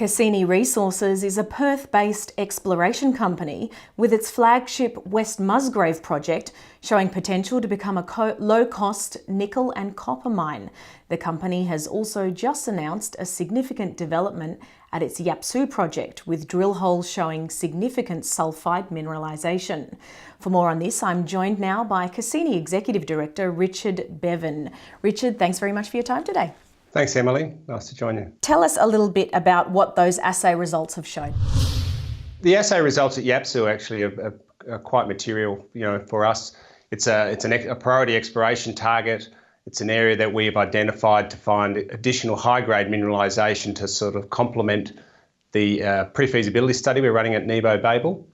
Cassini Resources is a Perth-based exploration company with its flagship West Musgrave project showing potential to become a low-cost nickel and copper mine. The company has also just announced a significant development at its Yappsu project, with drill holes showing significant sulphide mineralisation. For more on this, I'm joined now by Cassini Executive Director Richard Bevan. Richard, thanks very much for your time today. Thanks, Emily. Nice to join you. Tell us a little bit about what those assay results have shown. The assay results at Yapsu actually are quite material, for us. It's a priority exploration target. It's an area that we have identified to find additional high-grade mineralisation to sort of complement the pre-feasibility study we're running at Nebo Babel.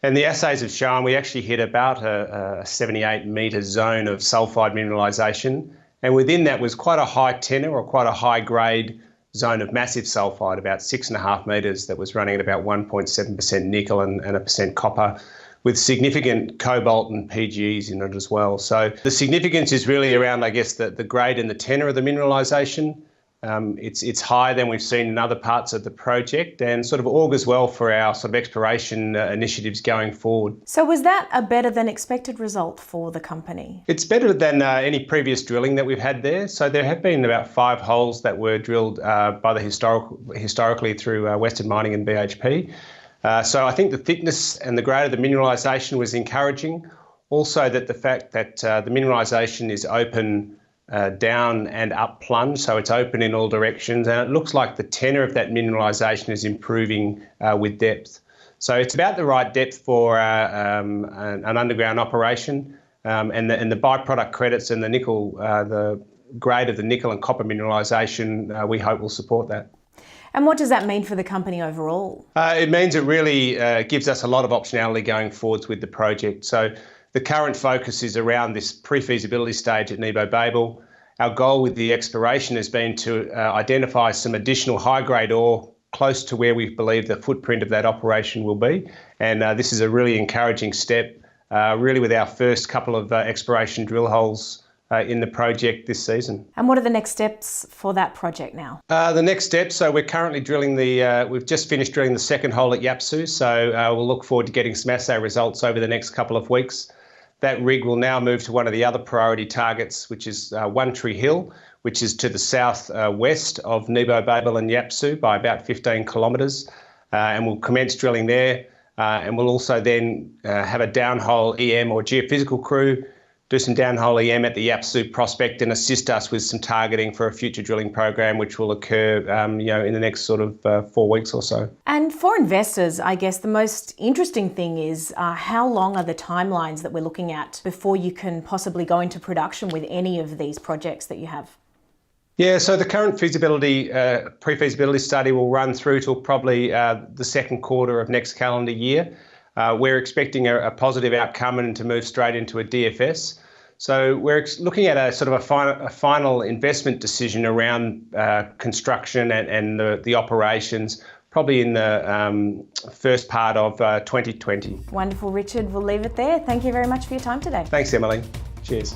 And the assays have shown we actually hit about a 78-metre zone of sulphide mineralisation. And within that was quite a high tenor or quite a high grade zone of massive sulphide, about 6.5 metres, that was running at about 1.7% nickel and 1% copper, with significant cobalt and PGEs in it as well. So the significance is really around, I guess, the grade and the tenor of the mineralisation. It's higher than we've seen in other parts of the project and sort of augurs well for our sort of exploration initiatives going forward. So was that a better than expected result for the company? It's better than any previous drilling that we've had there. So there have been about 5 holes that were drilled by the historically through Western Mining and BHP. So I think the thickness and the grade of the mineralisation was encouraging. Also that the fact that the mineralisation is open down and up plunge, so it's open in all directions, and it looks like the tenor of that mineralisation is improving with depth. So it's about the right depth for an underground operation, and the byproduct credits and the nickel, the grade of the nickel and copper mineralisation, we hope will support that. And what does that mean for the company overall? It means it really gives us a lot of optionality going forwards with the project. So the current focus is around this pre-feasibility stage at Nebo Babel. Our goal with the exploration has been to identify some additional high-grade ore close to where we believe the footprint of that operation will be. And this is a really encouraging step, really with our first couple of exploration drill holes in the project this season. And what are the next steps for that project now? The next steps, so we're currently drilling we've just finished drilling the second hole at Yapsu, so we'll look forward to getting some assay results over the next couple of weeks. That rig will now move to one of the other priority targets, which is One Tree Hill, which is to the south west of Nebo Babel and Yapsu by about 15 kilometres, and we'll commence drilling there. And we'll also then have a downhole EM or geophysical crew do some downhole EM at the Yappsu Prospect and assist us with some targeting for a future drilling program, which will occur, in the next sort of 4 weeks or so. And for investors, I guess the most interesting thing is how long are the timelines that we're looking at before you can possibly go into production with any of these projects that you have? Yeah, so the current feasibility, pre-feasibility study will run through till probably the second quarter of next calendar year. We're expecting a positive outcome and to move straight into a DFS. So we're looking at a sort of a final investment decision around construction and the operations, probably in the first part of 2020. Wonderful, Richard. We'll leave it there. Thank you very much for your time today. Thanks, Emily. Cheers.